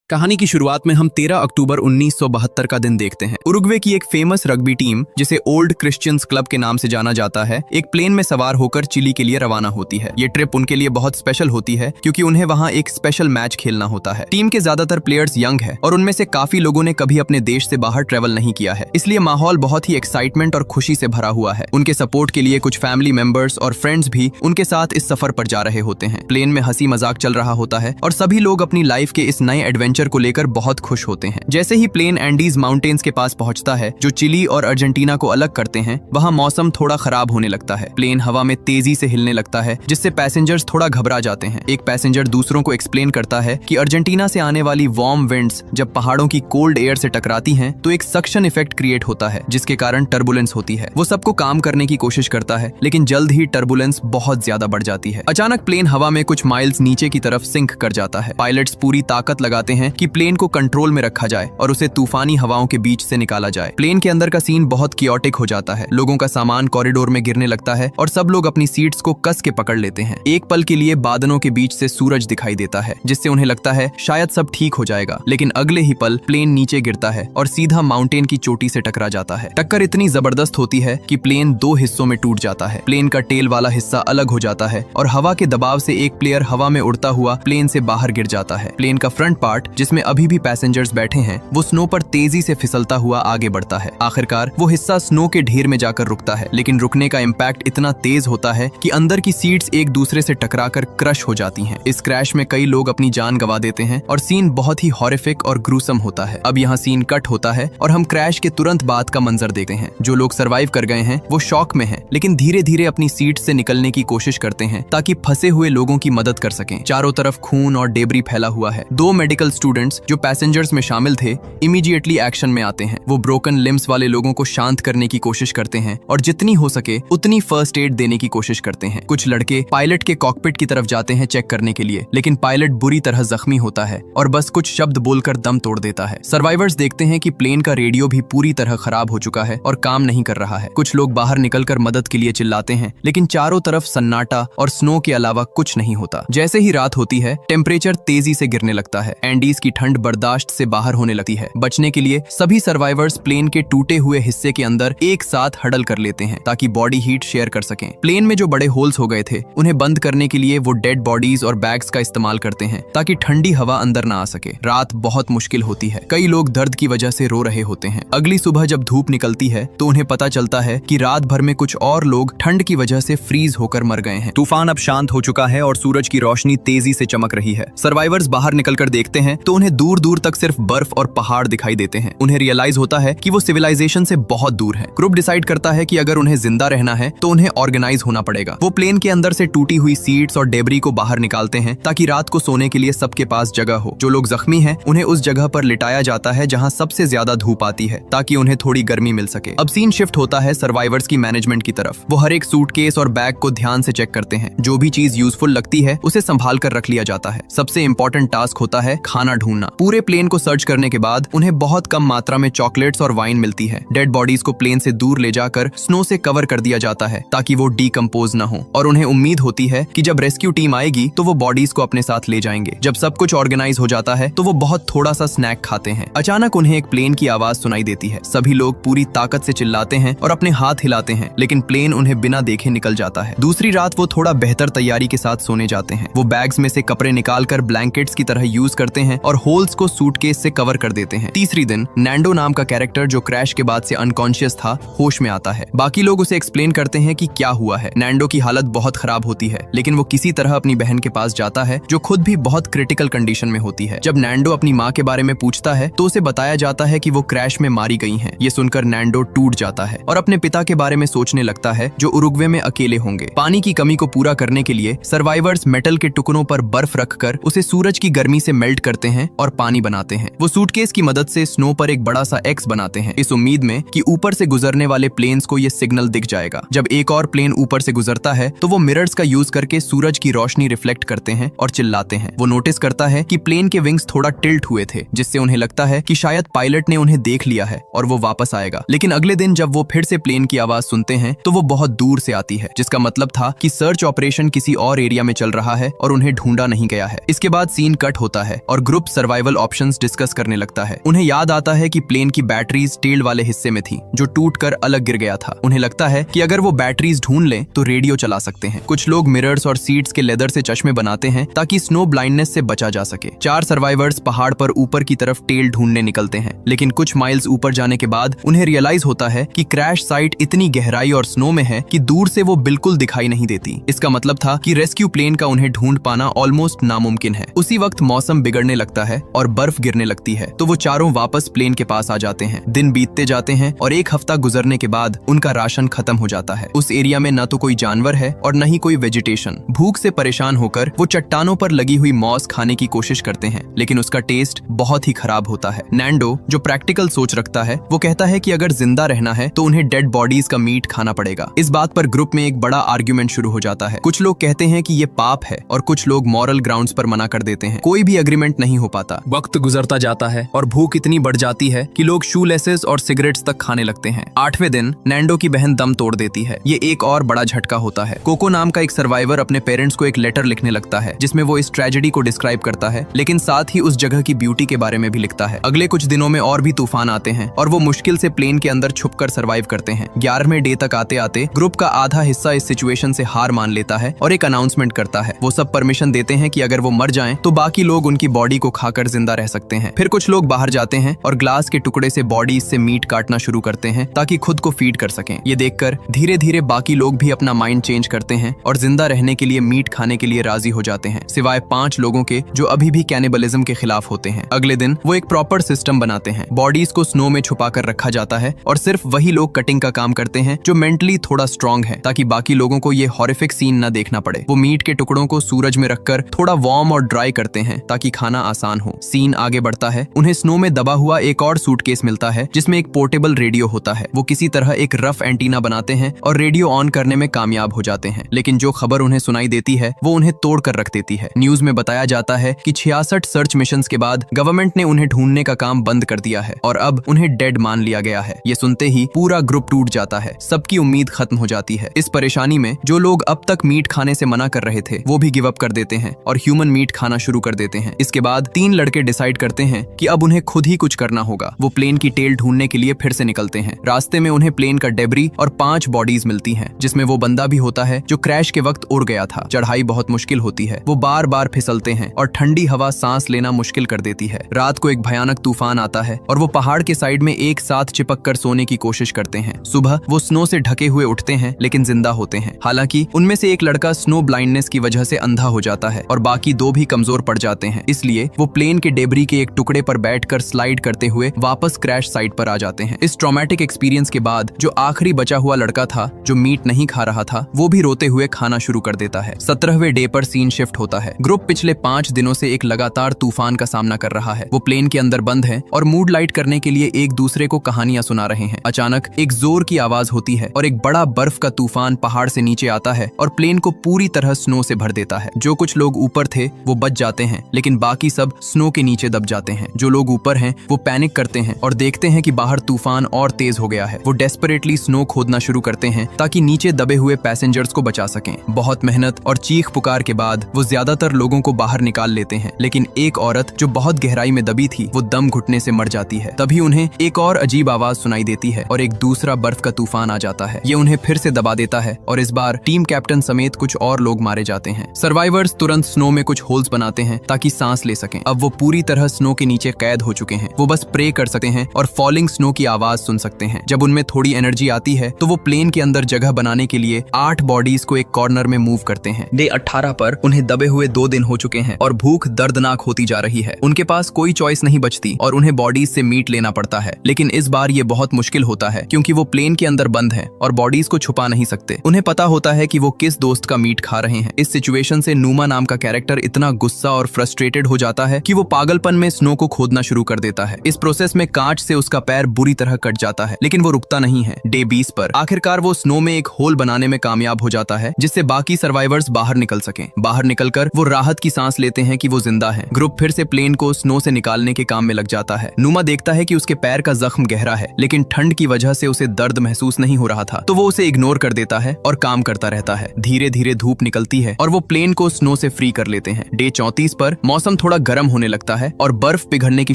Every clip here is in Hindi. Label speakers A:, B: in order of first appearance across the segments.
A: कहानी की शुरुआत में हम 13 अक्टूबर 1972 का दिन देखते हैं। उरुग्वे की एक फेमस रग्बी टीम, जिसे ओल्ड क्रिश्चियंस क्लब के नाम से जाना जाता है, एक प्लेन में सवार होकर चिली के लिए रवाना होती है। ये ट्रिप उनके लिए बहुत स्पेशल होती है क्योंकि उन्हें वहां एक स्पेशल मैच खेलना होता है। टीम के ज्यादातर प्लेयर्स यंग है और उनमें से काफी लोगों ने कभी अपने देश से बाहर ट्रेवल नहीं किया है, इसलिए माहौल बहुत ही एक्साइटमेंट और खुशी से भरा हुआ है। उनके सपोर्ट के लिए कुछ फैमिली मेंबर्स और फ्रेंड्स भी उनके साथ इस सफर पर जा रहे होते हैं। प्लेन में हंसी मजाक चल रहा होता है और सभी लोग अपनी लाइफ के इस नए एडवेंचर को लेकर बहुत खुश होते हैं। जैसे ही प्लेन एंडीज माउंटेन्स के पास पहुंचता है, जो चिली और अर्जेंटीना को अलग करते हैं, वहां मौसम थोड़ा खराब होने लगता है। प्लेन हवा में तेजी से हिलने लगता है, जिससे पैसेंजर्स थोड़ा घबरा जाते हैं। एक पैसेंजर दूसरों को एक्सप्लेन करता है कि अर्जेंटीना से आने वाली वार्म विंड्स जब पहाड़ों की कोल्ड एयर से टकराती हैं, तो एक सक्शन इफेक्ट क्रिएट होता है, जिसके कारण टर्बुलेंस होती है। वो सबको काम करने की कोशिश करता है, लेकिन जल्द ही टर्बुलेंस बहुत ज्यादा बढ़ जाती है। अचानक प्लेन हवा में कुछ माइल्स नीचे की तरफ सिंक कर जाता है। पायलट्स पूरी ताकत लगाते हैं कि प्लेन को कंट्रोल में रखा जाए और उसे तूफानी हवाओं के बीच से निकाला जाए। प्लेन के अंदर का सीन बहुत कियोटिक हो जाता है। लोगों का सामान कॉरिडोर में गिरने लगता है और सब लोग अपनी सीट्स को कस के पकड़ लेते हैं। एक पल के लिए बादलों के बीच से सूरज दिखाई देता है, जिससे उन्हें लगता है शायद सब ठीक हो जाएगा, लेकिन अगले ही पल प्लेन नीचे गिरता है और सीधा माउंटेन की चोटी से टकरा जाता है। टक्कर इतनी जबरदस्त होती है कि प्लेन दो हिस्सों में टूट जाता है। प्लेन का टेल वाला हिस्सा अलग हो जाता है और हवा के दबाव से एक प्लेयर हवा में उड़ता हुआ प्लेन से बाहर गिर जाता है। प्लेन का फ्रंट पार्ट, जिसमें अभी भी पैसेंजर्स बैठे हैं, वो स्नो पर तेजी से फिसलता हुआ आगे बढ़ता है। आखिरकार वो हिस्सा स्नो के ढेर में जाकर रुकता है, लेकिन रुकने का इम्पैक्ट इतना तेज होता है कि अंदर की सीट्स एक दूसरे से टकराकर क्रश हो जाती हैं। इस क्रैश में कई लोग अपनी जान गंवा देते हैं और सीन बहुत ही हॉरिफिक और ग्रूसम होता है। अब यहाँ सीन कट होता है और हम क्रैश के तुरंत बाद का मंजर देखते हैं। जो लोग सर्वाइव कर गए हैं वो शॉक में हैं, लेकिन धीरे धीरे अपनी सीट से निकलने की कोशिश करते हैं ताकि फंसे हुए लोगों की मदद कर सकें। चारों तरफ खून और डेब्री फैला हुआ है। दो मेडिकल स्टूडेंट्स जो पैसेंजर्स में शामिल थे इमीडिएटली एक्शन में आते हैं। वो ब्रोकन लिम्स वाले लोगों को शांत करने की कोशिश करते हैं और जितनी हो सके उतनी फर्स्ट एड देने की कोशिश करते हैं। कुछ लड़के पायलट के कॉकपिट की तरफ जाते हैं चेक करने के लिए, लेकिन पायलट बुरी तरह जख्मी होता है और बस कुछ शब्द बोलकर दम तोड़ देता है। सर्वाइवर्स देखते हैं कि प्लेन का रेडियो भी पूरी तरह खराब हो चुका है और काम नहीं कर रहा है। कुछ लोग बाहर निकलकर मदद के लिए चिल्लाते हैं, लेकिन चारों तरफ सन्नाटा और स्नो के अलावा कुछ नहीं होता। जैसे ही रात होती है, टेम्परेचर तेजी से गिरने लगता है। एंडीज की ठंड बर्दाश्त से बाहर होने लगती है। बचने के लिए सभी सर्वाइवर्स प्लेन के टूटे हुए हिस्से के अंदर एक साथ हडल कर लेते हैं ताकि बॉडी हीट शेयर कर सकें। प्लेन में जो बड़े होल्स हो गए थे, उन्हें बंद करने के लिए वो डेड बॉडीज और बैग्स का इस्तेमाल करते हैं ताकि ठंडी हवा अंदर ना आ सके। रात बहुत मुश्किल होती है। कई लोग दर्द की वजह से रो रहे होते हैं। अगली सुबह जब धूप निकलती है तो उन्हें पता चलता है कि रात भर में कुछ और लोग ठंड की वजह से फ्रीज होकर मर गए हैं। तूफान अब शांत हो चुका है और सूरज की रोशनी तेजी से चमक रही है। सर्वाइवर्स बाहर निकलकर देखते हैं तो उन्हें दूर दूर तक सिर्फ बर्फ और पहाड़ दिखाई देते हैं। उन्हें रियलाइज होता है कि वो सिविलाइजेशन से बहुत दूर है। ग्रुप डिसाइड करता है कि अगर उन्हें जिंदा रहना है तो उन्हें ऑर्गेनाइज होना पड़ेगा। वो प्लेन के अंदर से टूटी हुई सीट्स और डेब्री को बाहर निकालते हैं ताकि रात को सोने के लिए सबके पास जगह हो। जो लोग जख्मी हैं उन्हें उस जगह पर लिटाया जाता है जहां सबसे ज्यादा धूप आती है ताकि उन्हें थोड़ी गर्मी मिल सके। अब सीन शिफ्ट होता है सर्वाइवर्स की मैनेजमेंट की तरफ। वो हर एक सूटकेस और बैग को ध्यान से चेक करते हैं। जो भी चीज यूजफुल लगती है उसे संभाल कर रख लिया जाता है। सबसे इंपॉर्टेंट टास्क होता है खाना ढूंढना। पूरे प्लेन को सर्च करने के बाद उन्हें बहुत कम मात्रा में चॉकलेट्स और वाइन मिलती है। डेड बॉडीज को प्लेन से दूर ले जाकर स्नो से कवर कर दिया जाता है ताकि वो डीकंपोज न हो, और उन्हें उम्मीद होती है कि जब रेस्क्यू टीम आएगी तो वो बॉडीज को अपने साथ ले जाएंगे। जब सब कुछ ऑर्गेनाइज हो जाता है तो वो बहुत थोड़ा सा स्नैक खाते हैं। अचानक उन्हें एक प्लेन की आवाज सुनाई देती है। सभी लोग पूरी ताकत से चिल्लाते हैं और अपने हाथ हिलाते हैं, लेकिन प्लेन उन्हें बिना देखे निकल जाता है। दूसरी रात वो थोड़ा बेहतर तैयारी के साथ सोने जाते हैं। वो बैग्स में से कपड़े निकालकर ब्लैंकेट्स की तरह यूज करते हैं और होल्स को सूटकेस से कवर कर देते हैं। तीसरी दिन नैंडो नाम का कैरेक्टर, जो क्रैश के बाद से अनकॉन्शियस था, होश में आता है। बाकी लोग उसे एक्सप्लेन करते हैं कि क्या हुआ है। नैंडो की हालत बहुत खराब होती है, लेकिन वो किसी तरह अपनी बहन के पास जाता है, जो खुद भी बहुत क्रिटिकल कंडीशन में होती है। जब नैंडो अपनी माँ के बारे में पूछता है तो उसे बताया जाता है कि वो क्रैश में मारी गई हैं। ये सुनकर नैंडो टूट जाता है और अपने पिता के बारे में सोचने लगता है, जो उरुग्वे में अकेले होंगे। पानी की कमी को पूरा करने के लिए सर्वाइवर्स मेटल के टुकड़ों पर बर्फ रखकर उसे सूरज की गर्मी से मेल्ट करते हैं और पानी बनाते हैं। वो सूटकेस की मदद से स्नो पर एक बड़ा सा एक्स बनाते हैं, इस उम्मीद में कि ऊपर से गुजरने वाले प्लेन्स को ये सिग्नल दिख जाएगा। जब एक और प्लेन ऊपर से गुजरता है तो वो मिरर्स का यूज करके सूरज की रोशनी रिफ्लेक्ट करते हैं और चिल्लाते हैं। वो नोटिस करता है कि प्लेन के विंग्स थोड़ा टिल्ट हुए थे, जिससे उन्हें लगता है कि शायद पायलट ने उन्हें देख लिया है और वो वापस आएगा। लेकिन अगले दिन जब वो फिर से प्लेन की आवाज सुनते हैं तो वो बहुत दूर से आती है, जिसका मतलब था कि सर्च ऑपरेशन किसी और एरिया में चल रहा है और उन्हें ढूंढा नहीं गया है। इसके बाद सीन कट होता है और group group survival options discuss करने लगता है। उन्हें याद आता है कि प्लेन की बैटरीज टेल वाले हिस्से में थी जो टूटकर अलग गिर गया था। उन्हें लगता है कि अगर वो बैटरीज ढूंढ लें तो रेडियो चला सकते हैं। कुछ लोग मिरर्स और सीट्स के लेदर से चश्मे बनाते हैं ताकि स्नो ब्लाइंडनेस से बचा जा सके। 4 सर्वाइवर्स पहाड़ पर ऊपर की तरफ टेल ढूंढने निकलते हैं, लेकिन कुछ माइल्स ऊपर जाने के बाद उन्हें रियलाइज होता है कि क्रैश साइट इतनी गहराई और स्नो में है कि दूर से वो बिल्कुल दिखाई नहीं देती। इसका मतलब था कि रेस्क्यू प्लेन का उन्हें ढूंढ पाना ऑलमोस्ट नामुमकिन है। उसी वक्त मौसम बिगड़ने लगता है और बर्फ गिरने लगती है, तो वो चारों वापस प्लेन के पास आ जाते हैं। दिन बीतते जाते हैं और 1 हफ्ता गुजरने के बाद उनका राशन खत्म हो जाता है। उस एरिया में न तो कोई जानवर है और न ही कोई वेजिटेशन। भूख से परेशान होकर वो चट्टानों पर लगी हुई मॉस खाने की कोशिश करते हैं, लेकिन उसका टेस्ट बहुत ही खराब होता है। नैंडो, जो प्रैक्टिकल सोच रखता है, वो कहता है कि अगर जिंदा रहना है तो उन्हें डेड बॉडीज का मीट खाना पड़ेगा। इस बात पर ग्रुप में एक बड़ा आर्ग्यूमेंट शुरू हो जाता है। कुछ लोग कहते हैं कि ये पाप है और कुछ लोग मॉरल ग्राउंड्स पर मना कर देते हैं। कोई भी एग्रीमेंट नहीं हो पाता। वक्त गुजरता जाता है और भूख इतनी बढ़ जाती है कि लोग शू लेसेस और सिगरेट्स तक खाने लगते हैं। 8वें दिन नैंडो की बहन दम तोड़ देती है। ये एक और बड़ा झटका होता है। कोको नाम का एक सर्वाइवर अपने पेरेंट्स को एक लेटर लिखने लगता है जिसमें वो इस ट्रेजेडी को डिस्क्राइब करता है, लेकिन साथ ही उस जगह की ब्यूटी के बारे में भी लिखता है। अगले कुछ दिनों में और भी तूफान आते हैं और वो मुश्किल से प्लेन के अंदर छुपकर सर्वाइव करते हैं। 11वें डे तक आते आते ग्रुप का आधा हिस्सा इस सिचुएशन से हार मान लेता है और एक अनाउंसमेंट करता है। वो सब परमिशन देते हैं कि अगर वो मर जाएं तो बाकी लोग उनकी बॉडी को खाकर जिंदा रह सकते हैं। फिर कुछ लोग बाहर जाते हैं और ग्लास के टुकड़े से बॉडी से मीट काटना शुरू करते हैं ताकि खुद को फीड कर सकें। ये देखकर धीरे धीरे बाकी लोग भी अपना माइंड चेंज करते हैं और जिंदा रहने के लिए मीट खाने के लिए राजी हो जाते हैं, सिवाय 5 लोगों के जो अभी भी कैनिबलिज्म के खिलाफ होते हैं। अगले दिन वो एक प्रॉपर सिस्टम बनाते हैं। बॉडीज को स्नो में छुपा कर रखा जाता है और सिर्फ वही लोग कटिंग का काम करते हैं जो मेंटली थोड़ा स्ट्रांग है, ताकि बाकी लोगों को ये हॉरिफिक सीन न देखना पड़े। वो मीट के टुकड़ों को सूरज में रखकर थोड़ा वार्म और ड्राई करते हैं ताकि खाना आसान हो। सीन आगे बढ़ता है। उन्हें स्नो में दबा हुआ एक और सूटकेस मिलता है जिसमें एक पोर्टेबल रेडियो होता है। वो किसी तरह एक रफ एंटीना बनाते हैं और रेडियो ऑन करने में कामयाब हो जाते हैं, लेकिन जो खबर उन्हें सुनाई देती है वो उन्हें तोड़ कर रख देती है। न्यूज में बताया जाता है कि 66 सर्च मिशंस के बाद गवर्नमेंट ने उन्हें ढूंढने का काम बंद कर दिया है और अब उन्हें डेड मान लिया गया है। ये सुनते ही पूरा ग्रुप टूट जाता है। सबकी उम्मीद खत्म हो जाती है। इस परेशानी में जो लोग अब तक मीट खाने से मना कर रहे थे वो भी गिव अप कर देते हैं और ह्यूमन मीट खाना शुरू कर देते हैं। इसके बाद 3 लड़के डिसाइड करते हैं कि अब उन्हें खुद ही कुछ करना होगा। वो प्लेन की टेल ढूंढने के लिए फिर से निकलते हैं। रास्ते में उन्हें प्लेन का डेब्री और 5 बॉडीज मिलती हैं, जिसमें वो बंदा भी होता है जो क्रैश के वक्त उड़ गया था। चढ़ाई बहुत मुश्किल होती है। वो बार बार फिसलते हैं और ठंडी हवा सांस लेना मुश्किल कर देती है। रात को एक भयानक तूफान आता है और वो पहाड़ के साइड में एक साथ चिपक कर सोने की कोशिश करते हैं। सुबह वो स्नो से ढके हुए उठते हैं लेकिन जिंदा होते हैं। हालांकि उनमें से एक लड़का स्नो ब्लाइंडनेस की वजह से अंधा हो जाता है और बाकी 2 भी कमजोर पड़ जाते हैं। इसलिए वो प्लेन के डेब्री के एक टुकड़े पर बैठकर स्लाइड करते हुए वापस क्रैश साइट पर आ जाते हैं। इस ट्रॉमेटिक एक्सपीरियंस के बाद जो आखिरी बचा हुआ लड़का था जो मीट नहीं खा रहा था, वो भी रोते हुए खाना शुरू कर देता है। 17वें डे पर सीन शिफ्ट होता है। ग्रुप पिछले 5 दिनों से एक लगातार तूफान का सामना कर रहा है। वो प्लेन के अंदर बंद है और मूड लाइट करने के लिए एक दूसरे को कहानियां सुना रहे हैं। अचानक एक जोर की आवाज होती है और एक बड़ा बर्फ का तूफान पहाड़ से नीचे आता है और प्लेन को पूरी तरह स्नो से भर देता है। जो कुछ लोग ऊपर थे वो बच जाते हैं, लेकिन बाकी सब स्नो के नीचे दब जाते हैं। जो लोग ऊपर हैं वो पैनिक करते हैं और देखते हैं कि बाहर तूफान और तेज हो गया है। वो डेस्परेटली स्नो खोदना शुरू करते हैं ताकि नीचे दबे हुए पैसेंजर्स को बचा सकें। बहुत मेहनत और चीख पुकार के बाद वो ज्यादातर लोगों को बाहर निकाल लेते हैं, लेकिन एक औरत जो बहुत गहराई में दबी थी वो दम घुटने से मर जाती है। तभी उन्हें एक और अजीब आवाज सुनाई देती है और एक दूसरा बर्फ का तूफान आ जाता है। ये उन्हें फिर से दबा देता है और इस बार टीम कैप्टन समेत कुछ और लोग मारे जाते हैं। सर्वाइवर्स तुरंत स्नो में कुछ होल्स बनाते हैं ताकि सांस ले सकें। अब वो पूरी तरह स्नो के नीचे कैद हो चुके हैं। वो बस प्रे कर सकते हैं और फॉलिंग स्नो की आवाज सुन सकते हैं। जब उनमें थोड़ी एनर्जी आती है तो वो प्लेन के अंदर जगह बनाने के लिए 8 बॉडीज को एक कॉर्नर में मूव करते हैं। डे 18 पर उन्हें दबे हुए 2 दिन हो चुके हैं और भूख दर्दनाक होती जा रही है। उनके पास कोई चॉइस नहीं बचती और उन्हें बॉडीज से मीट लेना पड़ता है, लेकिन इस बार ये बहुत मुश्किल होता है क्योंकि वो प्लेन के अंदर बंद है और बॉडीज को छुपा नहीं सकते। उन्हें पता होता है कि वो किस दोस्त का मीट खा रहे हैं। इस सिचुएशन से नूमा नाम का कैरेक्टर इतना गुस्सा और फ्रस्ट्रेटेड हो जाता है कि वो पागलपन में स्नो को खोदना शुरू कर देता है। इस प्रोसेस में कांच से उसका पैर बुरी तरह कट जाता है, लेकिन वो रुकता नहीं है। डे 20 पर आखिरकार वो स्नो में एक होल बनाने में कामयाब हो जाता है जिससे बाकी सर्वाइवर्स बाहर निकल सकें। बाहर निकलकर वो राहत की सांस लेते हैं कि वो जिंदा है। ग्रुप फिर से प्लेन को स्नो से निकालने के काम में लग जाता है। नूमा देखता है कि उसके पैर का जख्म गहरा है, लेकिन ठंड की वजह से उसे दर्द महसूस नहीं हो रहा था, तो वो उसे इग्नोर कर देता है और काम करता रहता है। धीरे धीरे धूप निकलती है और वो प्लेन को स्नो से फ्री कर लेते हैं। डे 34 पर मौसम थोड़ा गर्म होने लगता है और बर्फ पिघलने की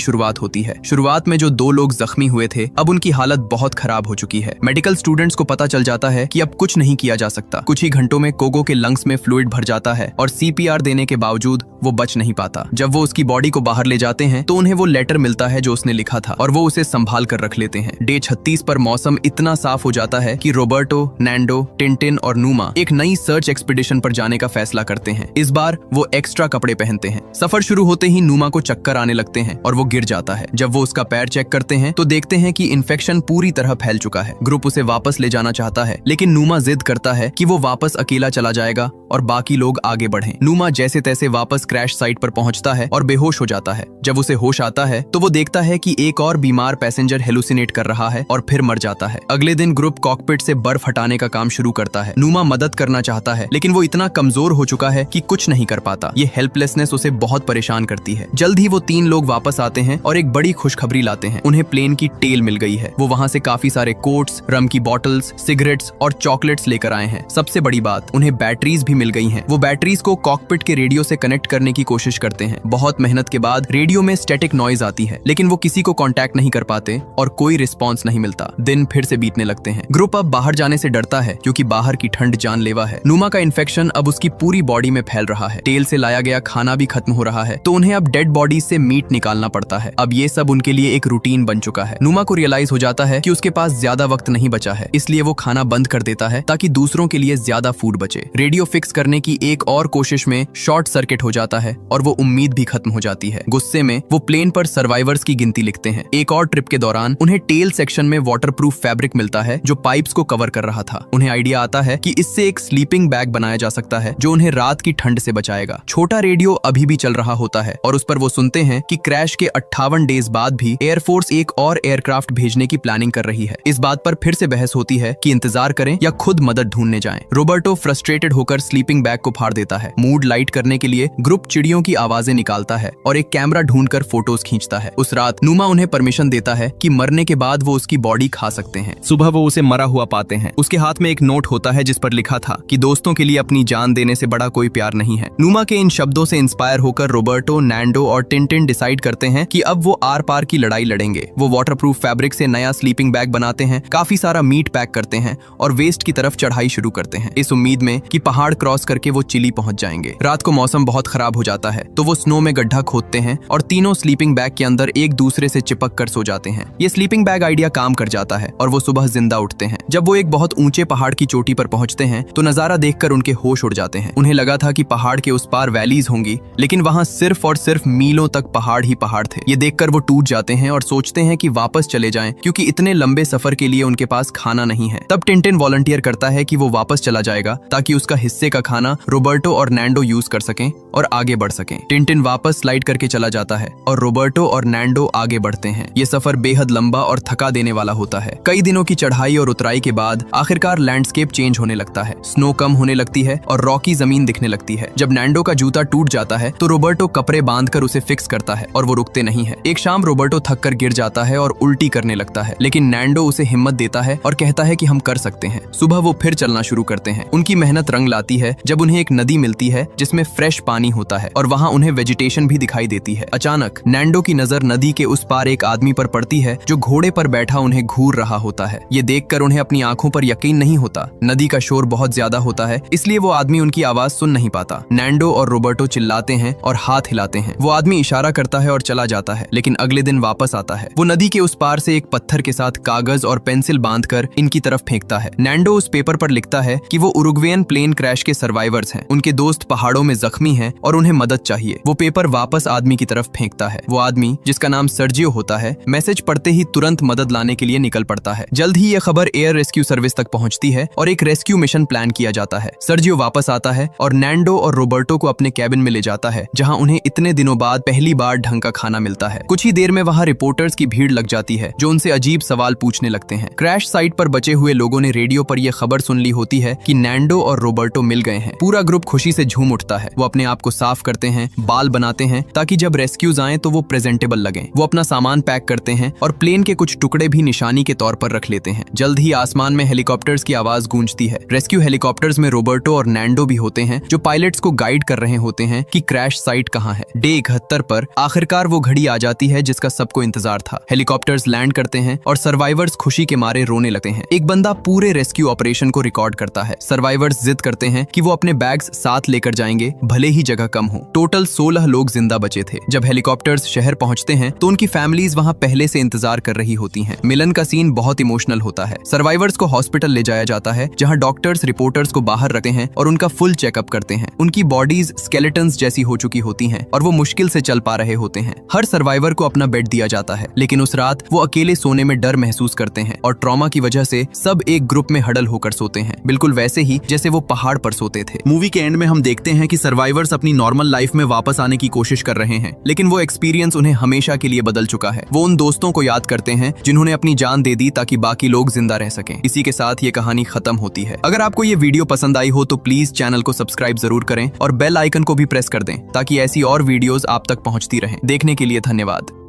A: शुरुआत होती है। शुरुआत में जो 2 लोग जख्मी हुए थे, अब उनकी हालत बहुत खराब हो चुकी है। मेडिकल स्टूडेंट्स को पता चल जाता है कि अब कुछ नहीं किया जा सकता। कुछ ही घंटों में कोगो के लंग्स में फ्लूइड भर जाता है और CPR देने के बावजूद वो बच नहीं पाता। जब वो उसकी बॉडी को बाहर ले जाते हैं तो उन्हें वो लेटर मिलता है जो उसने लिखा था और वो उसे संभाल कर रख लेते हैं। डे 36 पर मौसम इतना साफ हो जाता है कि रोबर्टो, नैंडो, टिंटिन और नूमा एक नई सर्च एक्सपीडिशन पर जाने का फैसला करते हैं। इस बार वो एक्स्ट्रा कपड़े पहनते हैं। सफर शुरू होते ही नूमा को चक्कर आने लगते हैं और वो गिर जाता है। जब वो उसका पैर चेक करते हैं तो देखते हैं कि इन्फेक्शन पूरी तरह फैल चुका है। ग्रुप उसे वापस ले जाना चाहता है, लेकिन नूमा जिद करता है कि वो वापस अकेला चला जाएगा और बाकी लोग आगे बढ़ें। नूमा जैसे तैसे वापस क्रैश साइट पर पहुंचता है और बेहोश हो जाता है। जब उसे होश आता है तो वो देखता है कि एक और बीमार पैसेंजर हेलुसिनेट कर रहा है और फिर मर जाता है। अगले दिन ग्रुप कॉकपिट से बर्फ हटाने का काम शुरू करता है। नूमा मदद करना चाहता है, लेकिन वो इतना कमजोर हो चुका है कि कुछ नहीं कर पाता। ये हेल्पलेसनेस उसे बहुत परेशान करती है। जल्द ही वो 3 लोग वापस आते हैं और एक बड़ी खुशखबरी लाते हैं। उन्हें प्लेन की टेल मिल गई है। वो वहाँ से काफी सारे कोट्स, रम की बॉटल्स, सिगरेट्स और चॉकलेट्स लेकर आए हैं। सबसे बड़ी बात, उन्हें बैटरीज भी मिल गई हैं। वो बैटरीज को कॉकपिट के रेडियो से कनेक्ट करने की कोशिश करते हैं। बहुत मेहनत के बाद रेडियो में स्टैटिक नॉइज आती है, लेकिन वो किसी को कांटेक्ट नहीं कर पाते और कोई रिस्पॉन्स नहीं मिलता। दिन फिर से बीतने लगते हैं। ग्रुप अब बाहर जाने से डरता है क्योंकि बाहर की ठंड जानलेवा है। नूमा का इन्फेक्शन अब उसकी पूरी बॉडी में फैल रहा है। टेल से लाया गया खाना भी खत्म हो रहा है, तो उन्हें अब डेड बॉडी से मीट निकालना पड़ता है। अब ये सब उनके लिए एक रूटीन बन चुका है। नूमा को रियलाइज हो जाता है कि उसके पास ज्यादा वक्त नहीं बचा है, इसलिए वो खाना बंद कर देता है ताकि दूसरों के लिए ज्यादा फूड बचे। रेडियो फिक्स करने की एक और कोशिश में शॉर्ट सर्किट हो जाता है और वो उम्मीद भी खत्म हो जाती है। गुस्से में वो प्लेन पर सर्वाइवर्स की गिनती लिखते हैं। एक और ट्रिप के दौरान उन्हें टेल सेक्शन में वाटरप्रूफ फैब्रिक मिलता है जो पाइप्स को कवर कर रहा था। उन्हें आइडिया आता है कि इससे एक स्लीपिंग बैग बनाया जा सकता है जो उन्हें रात की ठंड से बचाएगा। छोटा रेडियो अभी भी चल रहा होता है और उस पर वो सुनते हैं कि क्रैश के 58 डेज बाद भी एयरफोर्स एक और एयरक्राफ्ट भेजने की प्लानिंग कर रही है। इस बात पर फिर से बहस होती है कि इंतजार करें या खुद मदद ढूंढने जाएं। रोबर्टो फ्रस्ट्रेटेड होकर स्लीपिंग बैग को फाड़ देता है। मूड लाइट करने के लिए ग्रुप चिड़ियों की आवाजें निकालता है और एक कैमरा ढूंढकर फोटोज खींचता है। उस रात नूमा उन्हें परमिशन देता है कि मरने के बाद वो उसकी बॉडी खा सकते हैं। सुबह वो उसे मरा हुआ पाते हैं। उसके हाथ में एक नोट होता है जिस पर लिखा था कि दोस्तों के लिए अपनी जान देने से बड़ा कोई प्यार नहीं है। नूमा के इन शब्दों से इंस्पायर होकर रोबर्टो, नैंडो और टिंटिन डिसाइड करते हैं कि अब वो आर पार की लड़ाई लड़ेंगे। वो वाटरप्रूफ फैब्रिक से नया स्लीपिंग बैग बनाते हैं, काफी सारा मीट पैक करते हैं और वेस्ट की तरफ चढ़ाई शुरू करते हैं, इस उम्मीद में कि पहाड़ क्रॉस करके वो चिली पहुंच जाएंगे। रात को मौसम बहुत खराब हो जाता है तो वो स्नो में गड्ढा खोदते हैं और तीनों स्लीपिंग बैग के अंदर एक दूसरे से चिपक कर सो जाते हैं। ये स्लीपिंग बैग आइडिया काम कर जाता है और वो सुबह जिंदा उठते हैं। जब वो एक बहुत ऊंचे पहाड़ की चोटी पर पहुंचते हैं तो नजारा देखकर उनके होश उड़ जाते हैं। उन्हें लगा था कि पहाड़ के उस पार वैलीज होंगी, लेकिन वहां सिर्फ और सिर्फ मीलों तक पहाड़ ही पहाड़ थे। ये देखकर वो टूट जाते हैं और सोचते हैं कि वापस चले जाएं क्योंकि इतने लंबे सफर के लिए उनके पास खाना नहीं है। तब टिंटिन वॉलंटियर करता है कि वो वापस चला जाएगा ताकि उसका हिस्से का खाना रोबर्टो और नैंडो यूज कर सकें और आगे बढ़ सकें। टिंटिन वापस स्लाइड करके चला जाता है और रोबर्टो और नैंडो आगे बढ़ते हैं। ये सफर बेहद लंबा और थका देने वाला होता है। कई दिनों की चढ़ाई और उतराई के बाद आखिरकार लैंडस्केप चेंज होने लगता है। स्नो कम होने लगती है और रॉकी जमीन दिखने लगती है। जब नैंडो का जूता टूट जाता है तो रोबर्टो कपड़े बांधकर उसे फिक्स करता है और वो रुकते नहीं है। एक शाम रोबर्टो थककर गिर जाता है और उल्टी करने लगता है, लेकिन नैंडो उसे हिम्मत देता है और कहता है कि हम कर सकते हैं। सुबह वो फिर चलना शुरू करते हैं। उनकी मेहनत रंग लाती है जब उन्हें एक नदी मिलती है जिसमें फ्रेश पानी होता है और वहाँ उन्हें वेजिटेशन भी दिखाई देती है। अचानक नैंडो की नजर नदी के उस पार एक आदमी पर पड़ती है जो घोड़े पर बैठा उन्हें घूर रहा होता है। ये देखकर उन्हें अपनी आंखों पर यकीन नहीं होता। नदी का शोर बहुत ज्यादा होता है, इसलिए वो आदमी उनकी आवाज सुन नहीं पाता। नैंडो और रोबर्टो चिल्लाते हैं और हाथ हिलाते हैं। वो आदमी इशारा करता है और चला जाता है, लेकिन अगले दिन वापस आता है। वो नदी के उस पार से एक पत्थर के साथ कागज और पेंसिल बांधकर इनकी तरफ फेंकता है। नैंडो उस पेपर पर लिखता है कि वो उरुग्वेन प्लेन क्रैश के सर्वाइवर्स हैं। उनके दोस्त पहाड़ों में जख्मी हैं और उन्हें मदद चाहिए। वो पेपर वापस आदमी की तरफ फेंकता है। वो आदमी, जिसका नाम सर्जियो होता है, मैसेज पढ़ते ही तुरंत मदद लाने के लिए निकल पड़ता है। जल्द ही यह खबर एयर रेस्क्यू सर्विस तक पहुंचती है और एक रेस्क्यू मिशन प्लान किया जाता है। सर्जियो वापस आता है और नैंडो और रोबर्टो को अपने कैबिन में ले जाता है, जहां उन्हें इतने दिनों बाद पहली बार ढंग का खाना मिलता है। कुछ ही देर में वहां रिपोर्टर्स की भीड़ लग जाती है जो उनसे अजीब सवाल पूछने लगते हैं। क्रैश साइट पर बचे हुए लोगों ने रेडियो पर यह खबर सुन ली होती है कि नैंडो और रोबर्टो मिल गए हैं। पूरा ग्रुप खुशी से झूम उठता है। वो अपने आप को साफ करते हैं, बाल बनाते हैं ताकि जब रेस्क्यूज आए तो वो प्रेजेंटेबल लगें। वो अपना सामान पैक करते हैं और प्लेन के कुछ टुकड़े भी निशानी के तौर पर रख लेते हैं। जल्द ही आसमान में हेलीकॉप्टर्स की आवाज गूंजती है। रेस्क्यू हेलीकॉप्टर्स में रोबर्टो और नैंडो भी होते हैं जो पायलट्स को गाइड कर रहे होते हैं कि क्रैश साइट कहाँ है। डे 71 पर आखिरकार वो घड़ी आ जाती है जिसका सबको इंतजार था। हेलीकॉप्टर्स लैंड करते हैं और सर्वाइवर्स खुशी के मारे रोने लगते हैं। एक बंदा पूरे रेस्क्यू ऑपरेशन को रिकॉर्ड करता है। सर्वाइवर्स जिद करते हैं कि वो अपने बैग्स साथ लेकर जाएंगे, भले ही जगह कम हो। टोटल 16 लोग जिंदा बचे थे। जब हेलीकॉप्टर्स शहर पहुंचते हैं तो उनकी फैमिलीज वहां पहले से इंतजार कर रही होती हैं। मिलन का सीन बहुत इमोशनल होता है। सर्वाइवर्स को हॉस्पिटल ले जाया जाता है जहां डॉक्टर्स रिपोर्टर्स को बाहर रखते हैं और उनका फुल चेकअप करते हैं। उनकी बॉडीज स्केलेटन्स जैसी हो चुकी होती हैं और वो मुश्किल से चल पा रहे होते हैं। हर सर्वाइवर को अपना बेड दिया जाता है, लेकिन उस रात वो अकेले सोने में डर महसूस करते हैं और ट्रॉमा की वजह से सब एक ग्रुप में हडल होकर सोते हैं, बिल्कुल वैसे ही जैसे वो पहाड़ पर सोते थे। मूवी के एंड में हम देखते हैं कि सर्वाइवर्स अपनी नॉर्मल लाइफ में वापस आने की कोशिश कर रहे हैं, लेकिन वो एक्सपीरियंस उन्हें हमेशा के लिए बदल चुका है। वो उन दोस्तों को याद करते हैं जिन्होंने अपनी जान दे दी ताकि बाकी लोग जिंदा रह सकें। इसी के साथ ये कहानी खत्म होती है। अगर आपको ये वीडियो पसंद आई हो तो प्लीज चैनल को सब्सक्राइब जरूर करें और बेल आइकन को भी प्रेस कर दें ताकि ऐसी और वीडियोस आप तक पहुंचती रहें। देखने के लिए धन्यवाद।